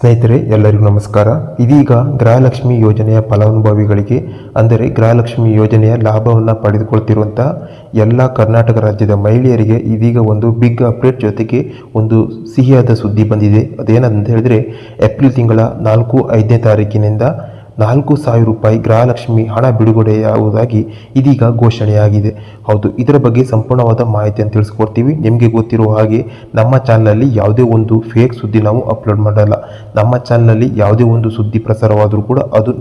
ಸ್ನೇಹಿತರೆ, ಎಲ್ಲರಿಗೂ ನಮಸ್ಕಾರ. ಇದೀಗ ಗೃಹಲಕ್ಷ್ಮಿ ಯೋಜನೆಯ ಫಲಾನುಭವಿಗಳಿಗೆ ಅಂದರೆ ಗೃಹಲಕ್ಷ್ಮಿ ಯೋಜನೆಯ ಲಾಭವನ್ನು ಪಡೆದುಕೊಳ್ತಿರುವಂತಹ ಎಲ್ಲ ಕರ್ನಾಟಕ ರಾಜ್ಯದ ಮಹಿಳೆಯರಿಗೆ ಇದೀಗ ಒಂದು ಬಿಗ್ ಅಪ್ಡೇಟ್ ಜೊತೆಗೆ ಒಂದು ಸಿಹಿಯಾದ ಸುದ್ದಿ ಬಂದಿದೆ. ಅದೇನಂತ ಹೇಳಿದ್ರೆ, ಏಪ್ರಿಲ್ ತಿಂಗಳ 4-5ನೇ ತಾರೀಕಿನಿಂದ 4,000 ರೂಪಾಯಿ ಗೃಹಲಕ್ಷ್ಮಿ ಹಣ ಬಿಡುಗಡೆಯಾಗುವುದಾಗಿ ಇದೀಗ ಘೋಷಣೆಯಾಗಿದೆ. ಹೌದು, ಇದರ ಬಗ್ಗೆ ಸಂಪೂರ್ಣವಾದ ಮಾಹಿತಿಯನ್ನು ತಿಳಿಸ್ಕೊಡ್ತೀವಿ. ನಿಮಗೆ ಗೊತ್ತಿರುವ ಹಾಗೆ ನಮ್ಮ ಚಾನಲಲ್ಲಿ ಯಾವುದೇ ಒಂದು ಫೇಕ್ ಸುದ್ದಿ ನಾವು ಅಪ್ಲೋಡ್ ಮಾಡಲ್ಲ. ನಮ್ಮ ಚಾನಲಲ್ಲಿ ಯಾವುದೇ ಒಂದು ಸುದ್ದಿ ಪ್ರಸಾರವಾದರೂ ಕೂಡ ಅದು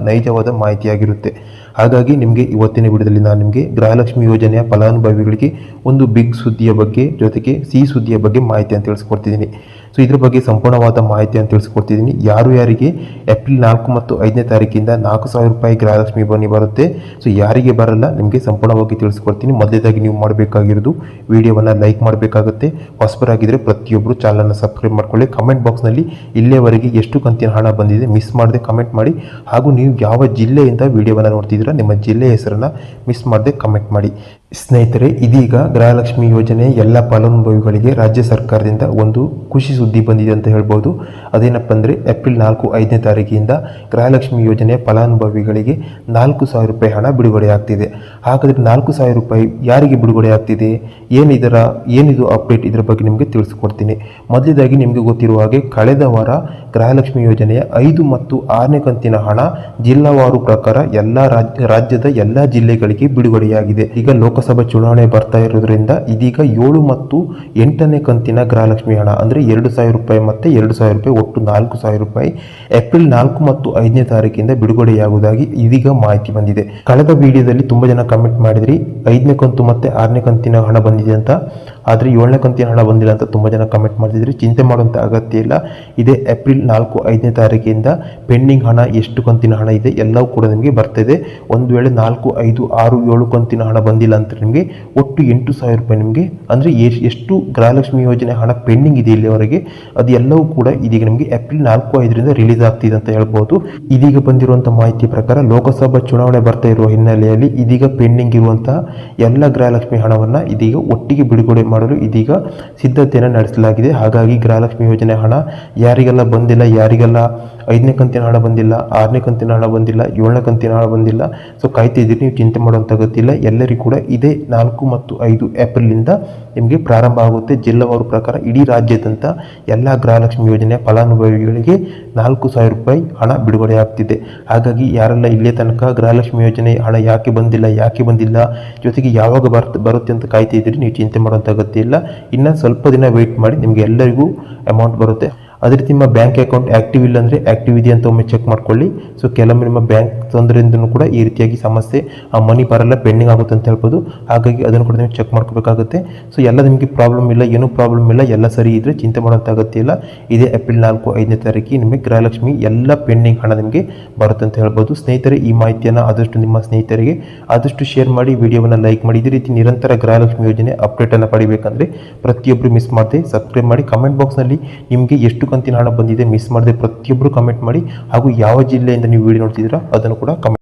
ನೈಜವಾದ ಮಾಹಿತಿಯಾಗಿರುತ್ತೆ. ಹಾಗಾಗಿ ನಿಮಗೆ ಇವತ್ತಿನ ವಿಡಿಯೋದಲ್ಲಿ ನಾನು ನಿಮಗೆ ಗೃಹಲಕ್ಷ್ಮಿ ಯೋಜನೆಯ ಫಲಾನುಭವಿಗಳಿಗೆ ಒಂದು ಬಿಗ್ ಸುದ್ದಿಯ ಬಗ್ಗೆ ಜೊತೆಗೆ ಸಿಹಿ ಸುದ್ದಿಯ ಬಗ್ಗೆ ಮಾಹಿತಿಯನ್ನು ತಿಳಿಸ್ಕೊಡ್ತಿದ್ದೀನಿ. ಸೊ ಇದ್ರ ಬಗ್ಗೆ ಸಂಪೂರ್ಣವಾದ ಮಾಹಿತಿಯನ್ನು ತಿಳಿಸ್ಕೊಡ್ತಿದ್ದೀನಿ. ಯಾರಿಗೆ ಏಪ್ರಿಲ್ 4 ಮತ್ತು 5ನೇ ತಾರೀಕಿಂದ 4,000 ರೂಪಾಯಿ ಗೃಹಲಕ್ಷ್ಮಿ ಬನ್ನಿ ಬರುತ್ತೆ, ಸೊ ಯಾರಿಗೆ ಬರಲ್ಲ ನಿಮಗೆ ಸಂಪೂರ್ಣವಾಗಿ ತಿಳಿಸ್ಕೊಡ್ತೀನಿ. ಮೊದಲೇದಾಗಿ ನೀವು ಮಾಡಬೇಕಾಗಿರೋದು ವಿಡಿಯೋವನ್ನು ಲೈಕ್ ಮಾಡಬೇಕಾಗುತ್ತೆ. ಹೊಸಬರಾಗಿದ್ದರೆ ಪ್ರತಿಯೊಬ್ಬರು ಚಾನಲನ್ನು ಸಬ್ಸ್ಕ್ರೈಬ್ ಮಾಡ್ಕೊಳ್ಳಿ. ಕಮೆಂಟ್ ಬಾಕ್ಸ್ನಲ್ಲಿ ಇಲ್ಲಿಯವರೆಗೆ ಎಷ್ಟು ಕಂತಿನ ಹಣ ಬಂದಿದೆ ಮಿಸ್ ಮಾಡದೆ ಕಮೆಂಟ್ ಮಾಡಿ. ಹಾಗೂ ನೀವು ಯಾವ ಜಿಲ್ಲೆಯಿಂದ ವಿಡಿಯೋವನ್ನು ನೋಡ್ತಿದ್ದೀರಾ ನಿಮ್ಮ ಜಿಲ್ಲೆಯ ಹೆಸರನ್ನು ಮಿಸ್ ಮಾಡದೆ ಕಮೆಂಟ್ ಮಾಡಿ. ಸ್ನೇಹಿತರೆ, ಇದೀಗ ಗೃಹಲಕ್ಷ್ಮಿ ಯೋಜನೆ ಎಲ್ಲ ಫಲಾನುಭವಿಗಳಿಗೆ ರಾಜ್ಯ ಸರ್ಕಾರದಿಂದ ಒಂದು ಖುಷಿ ಸುದ್ದಿ ಬಂದಿದೆ ಅಂತ ಹೇಳ್ಬೋದು. ಅದೇನಪ್ಪ ಅಂದರೆ, ಏಪ್ರಿಲ್ 4-5ನೇ ತಾರೀಕಿನಿಂದ ಗೃಹಲಕ್ಷ್ಮಿ ಯೋಜನೆಯ ಫಲಾನುಭವಿಗಳಿಗೆ 4,000 ರೂಪಾಯಿ ಹಣ ಬಿಡುಗಡೆ ಆಗ್ತಿದೆ. ಹಾಗಾದರೆ 4,000 ರೂಪಾಯಿ ಯಾರಿಗೆ ಬಿಡುಗಡೆ ಆಗ್ತಿದೆ, ಏನಿದು ಅಪ್ಡೇಟ್, ಇದರ ಬಗ್ಗೆ ನಿಮಗೆ ತಿಳಿಸ್ಕೊಡ್ತೀನಿ. ಮೊದಲೇದಾಗಿ ನಿಮಗೆ ಗೊತ್ತಿರುವ ಹಾಗೆ ಕಳೆದ ವಾರ ಗೃಹಲಕ್ಷ್ಮಿ ಯೋಜನೆಯ 5 ಮತ್ತು 6ನೇ ಕಂತಿನ ಹಣ ಜಿಲ್ಲಾವಾರು ಪ್ರಕಾರ ರಾಜ್ಯದ ಎಲ್ಲ ಜಿಲ್ಲೆಗಳಿಗೆ ಬಿಡುಗಡೆಯಾಗಿದೆ. ಈಗ ಲೋಕಸಭಾ ಚುನಾವಣೆ ಬರ್ತಾ ಇರೋದ್ರಿಂದ ಇದೀಗ 7 ಮತ್ತು 8ನೇ ಕಂತಿನ ಗೃಹಲಕ್ಷ್ಮಿ ಹಣ ಅಂದರೆ 2,000 ರೂಪಾಯಿ ಮತ್ತು 2,000 ರೂಪಾಯಿ ಒಟ್ಟು 4,000 ರೂಪಾಯಿ ಏಪ್ರಿಲ್ 4 ಮತ್ತು 5ನೇ ತಾರೀಕಿಂದ ಬಿಡುಗಡೆಯಾಗುವುದಾಗಿ ಇದೀಗ ಮಾಹಿತಿ ಬಂದಿದೆ. ಕಳೆದ ವಿಡಿಯೋದಲ್ಲಿ ತುಂಬಾ ಜನ ಕಮೆಂಟ್ ಮಾಡಿದ್ರಿ 5ನೇ ಕಂತು ಮತ್ತೆ 6ನೇ ಕಂತಿನ ಹಣ ಬಂದಿದೆ ಅಂತ, ಆದರೆ 7ನೇ ಕಂತಿನ ಹಣ ಬಂದಿಲ್ಲ ಅಂತ ತುಂಬಾ ಜನ ಕಮೆಂಟ್ ಮಾಡಿದ್ರಿ. ಚಿಂತೆ ಮಾಡುವಂತ ಅಗತ್ಯ ಇಲ್ಲ. ಇದೇ ಏಪ್ರಿಲ್ 4-5ನೇ ತಾರೀಕಿಂದ ಪೆಂಡಿಂಗ್ ಹಣ ಎಷ್ಟು ಕಂತಿನ ಹಣ ಇದೆ ಎಲ್ಲವೂ ಕೂಡ ನಿಮಗೆ ಬರ್ತಿದೆ. ಒಂದು ವೇಳೆ 4, 5, 6, 7 ಕಂತಿನ ಹಣ ಬಂದಿಲ್ಲ ಅಂತ ನಿಮಗೆ ಒಟ್ಟು 8,000 ರೂಪಾಯಿ ನಿಮಗೆ ಅಂದರೆ ಎಷ್ಟು ಗೃಹಲಕ್ಷ್ಮಿ ಯೋಜನೆ ಹಣ ಪೆಂಡಿಂಗ್ ಇದೆ ಇಲ್ಲಿವರೆಗೆ ಅದು ಎಲ್ಲವೂ ಕೂಡ ಇದೀಗ ನಿಮಗೆ ಏಪ್ರಿಲ್ 4-5ರಿಂದ ರಿಲೀಸ್ ಆಗ್ತಿದೆ ಅಂತ ಹೇಳ್ಬೋದು. ಇದೀಗ ಬಂದಿರುವಂತಹ ಮಾಹಿತಿ ಪ್ರಕಾರ ಲೋಕಸಭಾ ಚುನಾವಣೆ ಬರ್ತಾ ಇರುವ ಹಿನ್ನೆಲೆಯಲ್ಲಿ ಇದೀಗ ಪೆಂಡಿಂಗ್ ಇರುವಂತಹ ಎಲ್ಲ ಗೃಹಲಕ್ಷ್ಮಿ ಹಣವನ್ನು ಇದೀಗ ಒಟ್ಟಿಗೆ ಬಿಡುಗಡೆ ಮಾಡಲು ಇದೀಗ ಸಿದ್ಧತೆಯನ್ನು ನಡೆಸಲಾಗಿದೆ. ಹಾಗಾಗಿ ಗೃಹಲಕ್ಷ್ಮಿ ಯೋಜನೆ ಹಣ ಯಾರಿಗೆಲ್ಲ ಬಂದಿಲ್ಲ, ಯಾರಿಗೆಲ್ಲ 5ನೇ ಕಂತಿನ ಹಣ ಬಂದಿಲ್ಲ, 6ನೇ ಕಂತಿನ ಹಣ ಬಂದಿಲ್ಲ, 7ನೇ ಕಂತಿನ ಹಣ ಬಂದಿಲ್ಲ, ಸೊ ಕಾಯ್ತಾ ಇದ್ದೀರಿ, ನೀವು ಚಿಂತೆ ಮಾಡುವಂಥ ಗೊತ್ತಿಲ್ಲ. ಎಲ್ಲರಿಗೂ ಕೂಡ ಇದೇ 4 ಮತ್ತು 5 ಏಪ್ರಿಲಿಂದ ನಿಮಗೆ ಪ್ರಾರಂಭ ಆಗುತ್ತೆ. ಜಿಲ್ಲಾವಾರು ಪ್ರಕಾರ ಇಡೀ ರಾಜ್ಯಾದ್ಯಂತ ಎಲ್ಲ ಗೃಹಲಕ್ಷ್ಮಿ ಯೋಜನೆಯ ಫಲಾನುಭವಿಗಳಿಗೆ 4,000 ರೂಪಾಯಿ ಹಣ ಬಿಡುಗಡೆ ಆಗ್ತಿದೆ. ಹಾಗಾಗಿ ಯಾರೆಲ್ಲ ಇಲ್ಲೇ ತನಕ ಗೃಹಲಕ್ಷ್ಮಿ ಯೋಜನೆ ಹಣ ಯಾಕೆ ಬಂದಿಲ್ಲ ಜೊತೆಗೆ ಯಾವಾಗ ಬರುತ್ತೆ ಅಂತ ಕಾಯ್ತಾ ಇದ್ದೀರಿ, ನೀವು ಚಿಂತೆ ಮಾಡುವಂಥ ಅಗತ್ಯ ಇಲ್ಲ. ಇನ್ನು ಸ್ವಲ್ಪ ದಿನ ವೆಯ್ಟ್ ಮಾಡಿ, ನಿಮಗೆ ಎಲ್ಲರಿಗೂ ಅಮೌಂಟ್ ಬರುತ್ತೆ. ಅದೇ ರೀತಿ ನಿಮ್ಮ ಬ್ಯಾಂಕ್ ಅಕೌಂಟ್ ಆಕ್ಟಿವ್ ಇಲ್ಲ ಅಂದರೆ ಆಕ್ಟಿವ್ ಇದೆ ಅಂತ ಒಮ್ಮೆ ಚೆಕ್ ಮಾಡ್ಕೊಳ್ಳಿ. ಸೊ ಕೆಲವೊಮ್ಮೆ ನಿಮ್ಮ ಬ್ಯಾಂಕ್ ತೊಂದರೆಯಿಂದನೂ ಕೂಡ ಈ ರೀತಿಯಾಗಿ ಸಮಸ್ಯೆ ಮನಿ ಬರಲ್ಲ, ಪೆಂಡಿಂಗ್ ಆಗುತ್ತೆ ಅಂತ ಹೇಳ್ಬೋದು. ಹಾಗಾಗಿ ಅದನ್ನು ಕೂಡ ನೀವು ಚೆಕ್ ಮಾಡ್ಕೋಬೇಕಾಗುತ್ತೆ. ಸೊ ಎಲ್ಲ ನಿಮಗೆ ಪ್ರಾಬ್ಲಮ್ ಇಲ್ಲ, ಏನೂ ಪ್ರಾಬ್ಲಮ್ ಇಲ್ಲ, ಎಲ್ಲ ಸರಿ ಇದ್ದರೆ ಚಿಂತೆ ಮಾಡೋಂಥ ಅಗತ್ಯ ಇಲ್ಲ. ಇದೇ ಏಪ್ರಿಲ್ 4-5ನೇ ತಾರೀಕಿಗೆ ನಿಮಗೆ ಗೃಹಲಕ್ಷ್ಮಿ ಎಲ್ಲ ಪೆಂಡಿಂಗ್ ಹಣ ನಿಮಗೆ ಬರುತ್ತೆ ಅಂತ ಹೇಳ್ಬೋದು. ಸ್ನೇಹಿತರೆ, ಈ ಮಾಹಿತಿಯನ್ನು ಆದಷ್ಟು ನಿಮ್ಮ ಸ್ನೇಹಿತರಿಗೆ ಆದಷ್ಟು ಶೇರ್ ಮಾಡಿ, ವಿಡಿಯೋವನ್ನು ಲೈಕ್ ಮಾಡಿ. ಇದೇ ರೀತಿ ನಿರಂತರ ಗೃಹಲಕ್ಷ್ಮಿ ಯೋಜನೆ ಅಪ್ಡೇಟನ್ನು ಪಡಿಬೇಕಂದ್ರೆ ಪ್ರತಿಯೊಬ್ಬರು ಮಿಸ್ ಮಾಡದೆ ಸಬ್ಸ್ಕ್ರೈಬ್ ಮಾಡಿ. ಕಮೆಂಟ್ ಬಾಕ್ಸ್ನಲ್ಲಿ ನಿಮಗೆ ಎಷ್ಟು ಕಂತಿನ ಹಣ ಬಂದಿದೆ ಮಿಸ್ ಮಾಡದೆ ಪ್ರತಿಯೊಬ್ಬರು ಕಮೆಂಟ್ ಮಾಡಿ. ಹಾಗೂ ಯಾವ ಜಿಲ್ಲೆಯಿಂದ ನೀವು ವಿಡಿಯೋ ನೋಡ್ತಿದ್ದೀರಾ ಅದನ್ನು ಕೂಡ ಕಮೆಂಟ್